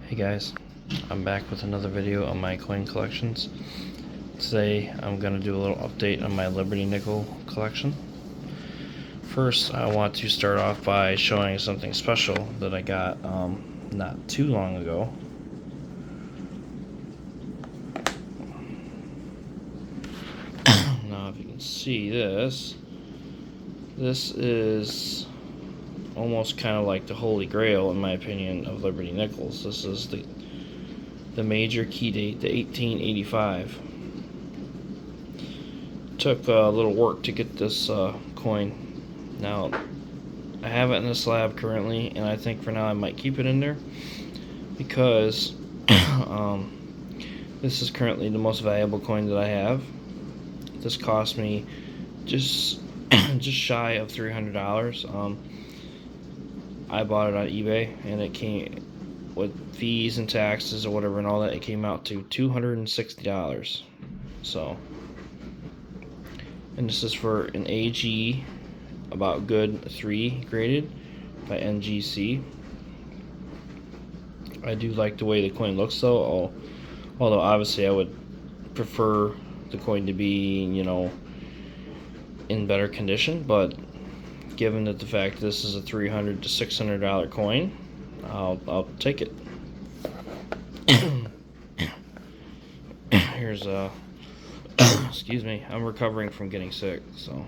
Hey guys, I'm back with another video on my coin collections. Today I'm going to do a little update on my Liberty Nickel collection. First, I want to start off by showing something special that I got not too long ago. Now if you can see this is almost kind of like the holy grail, in my opinion, of Liberty Nickels. This is the major key date, the 1885. Took a little work to get this coin. Now, I have it in the slab currently, and I think for now I might keep it in there because this is currently the most valuable coin that I have. This cost me just shy of $300. I bought it on eBay, and it came with fees and taxes or whatever and all that. It came out to $260. So, and this is for an AG about good 3 graded by NGC. I do like the way the coin looks though, although obviously I would prefer the coin to be, in better condition, but given that the fact this is a $300 to $600 coin, I'll take it. Here's excuse me, I'm recovering from getting sick, so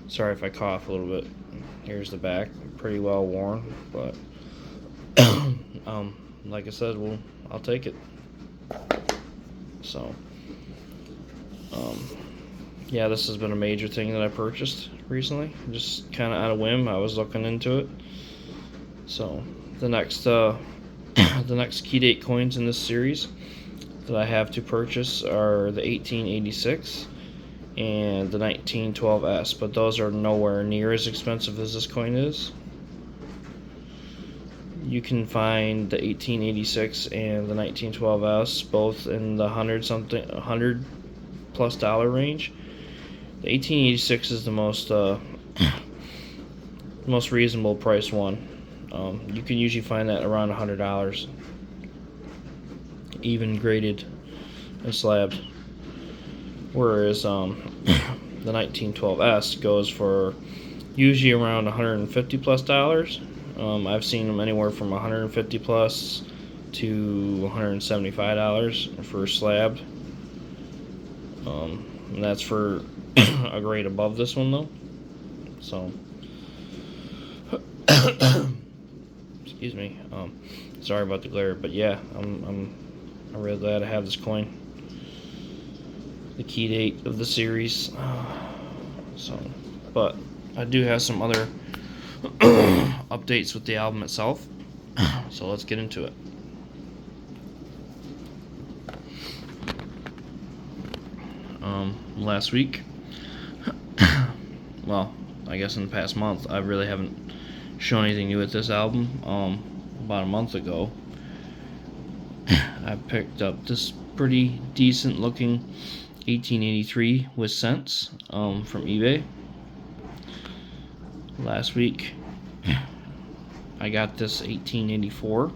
sorry if I cough a little bit. Here's the back, pretty well worn, but like I said, I'll take it. So yeah, this has been a major thing that I purchased recently, just kind of out of whim. I was looking into it. So the next the next key date coins in this series that I have to purchase are the 1886 and the 1912S, but those are nowhere near as expensive as this coin is. You can find the 1886 and the 1912S both in the $100+ range. The 1886 is the most most reasonable price one. You can usually find that around $100, even graded and slabbed. Whereas the 1912S goes for usually around $150+. I've seen them anywhere from $150+ to $175 for slabbed. And that's for a grade above this one though. So excuse me. Sorry about the glare, but yeah, I'm really glad I have this coin. The key date of the series. So, but I do have some other updates with the album itself. So let's get into it. Last week, well, I guess in the past month, I really haven't shown anything new with this album. About a month ago, I picked up this pretty decent looking 1883 with cents from eBay. Last week, I got this 1884,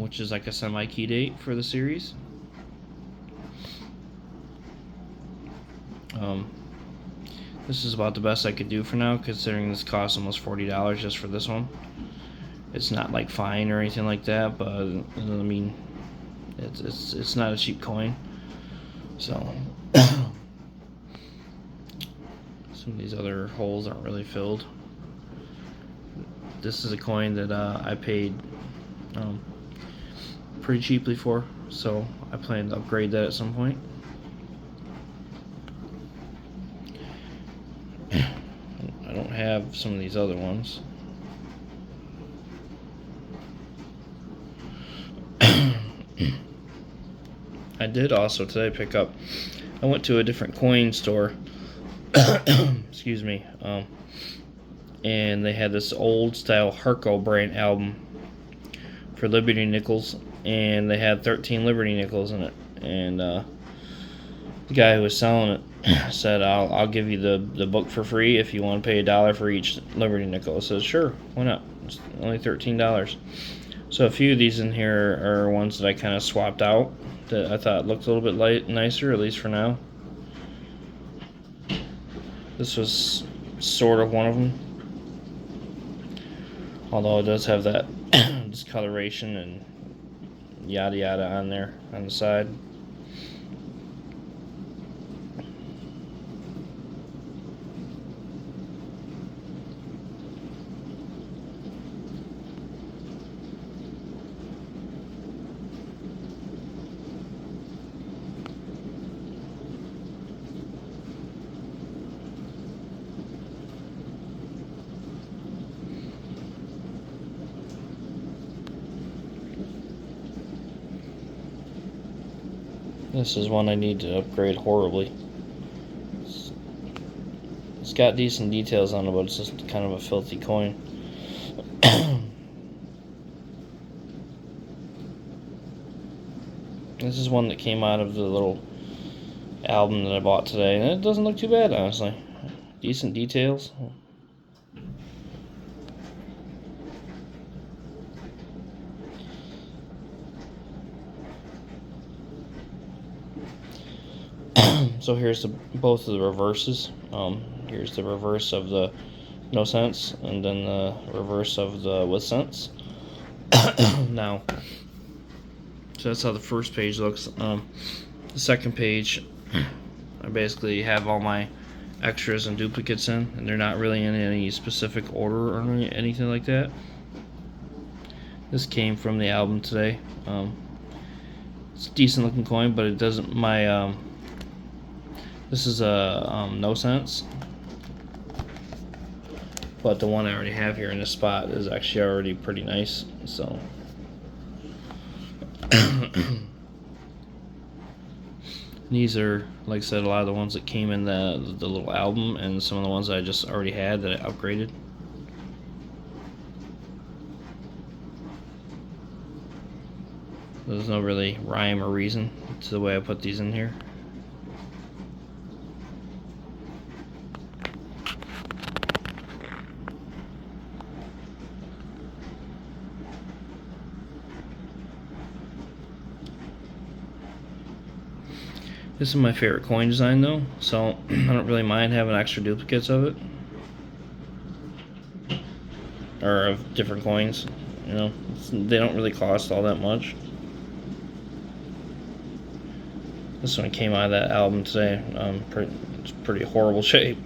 which is like a semi-key date for the series. This is about the best I could do for now, considering this costs almost $40 just for this one. It's not like fine or anything like that, but I mean, it's not a cheap coin. So some of these other holes aren't really filled. This is a coin that I paid pretty cheaply for, so I plan to upgrade that at some point. I don't have some of these other ones. I did also today pick up, I went to a different coin store, excuse me, and they had this old style Harco brand album for Liberty Nickels, and they had 13 Liberty Nickels in it, and the guy who was selling it said, I'll give you the book for free if you want to pay $1 for each Liberty Nickel. I said, sure, why not? It's only $13. So a few of these in here are ones that I kind of swapped out that I thought looked a little bit nicer, at least for now. This was sort of one of them, although it does have that discoloration and yada yada on there on the side. This is one I need to upgrade horribly. It's got decent details on it, but it's just kind of a filthy coin. This is one that came out of the little album that I bought today, and it doesn't look too bad, honestly. Decent details. So here's both of the reverses. Here's the reverse of the no sense, and then the reverse of the with sense. Now, so that's how the first page looks. The second page, I basically have all my extras and duplicates in, and they're not really in any specific order or anything like that. This came from the album today. It's a decent looking coin, but it doesn't. This is a no sense, but the one I already have here in this spot is actually already pretty nice. So these are, like I said, a lot of the ones that came in the little album, and some of the ones that I just already had that I upgraded. There's no really rhyme or reason to the way I put these in here. This is my favorite coin design though, so I don't really mind having extra duplicates of it. Or of different coins, you know. They don't really cost all that much. This one came out of that album today. It's pretty horrible shape,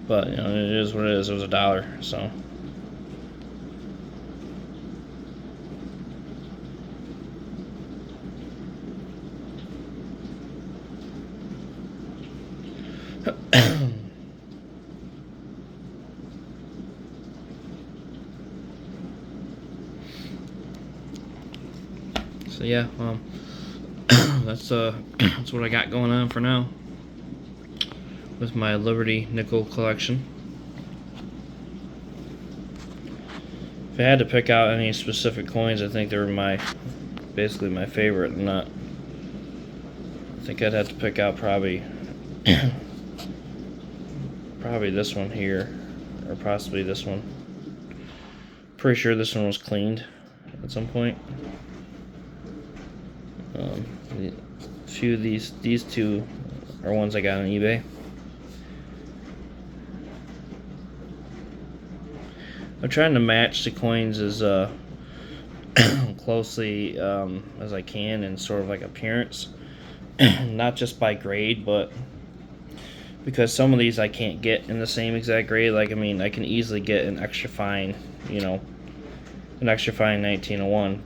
but you know, it is what it is. It was $1, so. So yeah, that's what I got going on for now with my Liberty nickel collection. If I had to pick out any specific coins, I think they were basically my favorite. I think I'd have to pick out probably this one here, or possibly this one. Pretty sure this one was cleaned at some point. A few of these two are ones I got on eBay. I'm trying to match the coins as closely as I can in sort of like appearance, not just by grade, but because some of these I can't get in the same exact grade. Like, I mean, I can easily get an extra fine, you know, an extra fine 1901,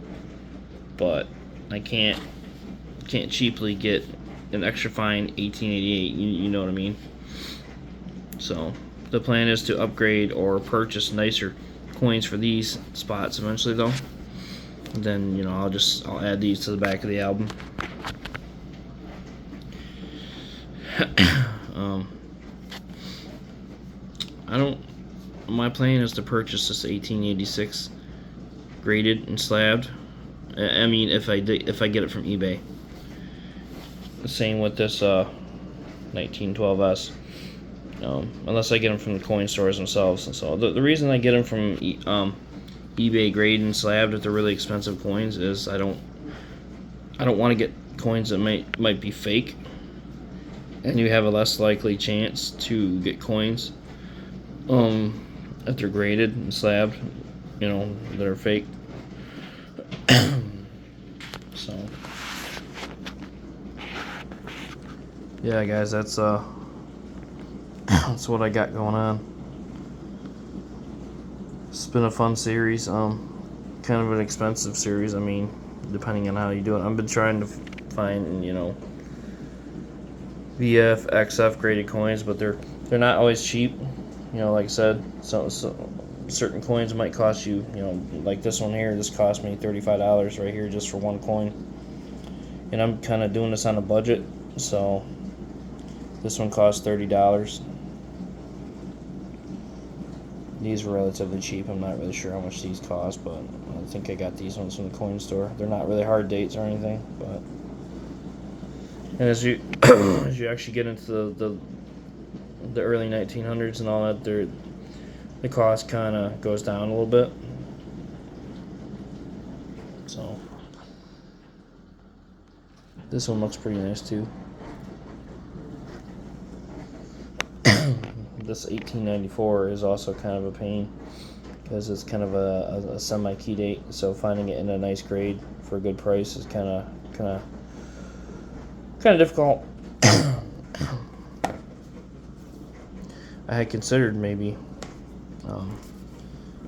but I can't cheaply get an extra fine 1888. You know what I mean? So the plan is to upgrade or purchase nicer coins for these spots eventually, though. And then, you know, I'll add these to the back of the album. My plan is to purchase this 1886 graded and slabbed. I mean, if I get it from eBay. The same with this 1912S. Unless I get them from the coin stores themselves. And so the reason I get them from eBay grade and slabbed if they're really expensive coins is I don't want to get coins that might be fake, and you have a less likely chance to get coins if they're graded and slabbed, you know, that are fake. So yeah, guys, that's what I got going on. It's been a fun series, kind of an expensive series. I mean, depending on how you do it. I've been trying to find, you know, VF, XF graded coins, but they're not always cheap. You know, like I said, so certain coins might cost you, you know, like this one here. This cost me $35 right here just for one coin, and I'm kind of doing this on a budget, so this one cost $30. These were relatively cheap. I'm not really sure how much these cost, but I think I got these ones from the coin store. They're not really hard dates or anything, but and as you as you actually get into the early 1900s and all that, the cost kind of goes down a little bit. So this one looks pretty nice too. This 1894 is also kind of a pain because it's kind of a semi-key date, so finding it in a nice grade for a good price is kind of difficult. I had considered maybe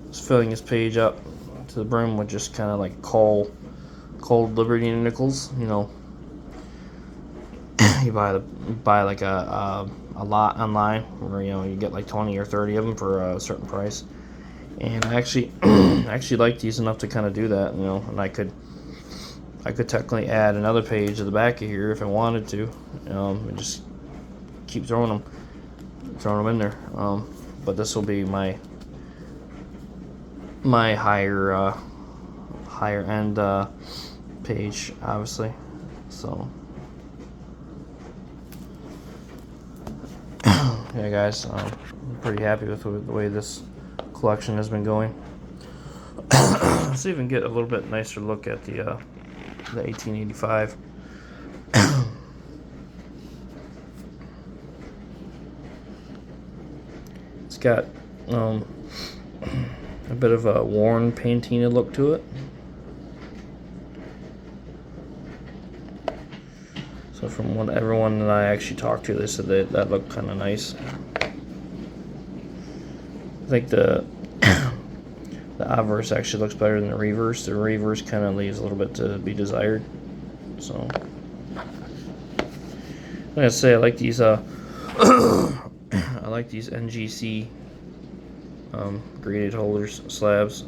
just filling this page up to the brim with just kind of like cold Liberty nickels. You know, you buy like a lot online where, you know, you get like 20 or 30 of them for a certain price, and I actually like these enough to kind of do that, you know. And I could technically add another page at the back of here if I wanted to, and just keep throwing them in there. But this will be my higher end page, obviously. So yeah, guys, I'm pretty happy with the way this collection has been going. Let's even get a little bit nicer look at the 1885. It's got a bit of a worn, painted look to it. So from what everyone that I actually talked to, they said that looked kind of nice. I think the obverse actually looks better than the reverse. The reverse kind of leaves a little bit to be desired. So I'm gonna say I like these. I like these NGC graded holders slabs.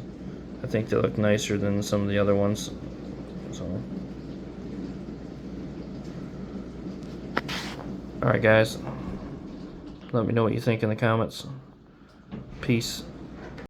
I think they look nicer than some of the other ones. So, all right, guys. Let me know what you think in the comments. Peace.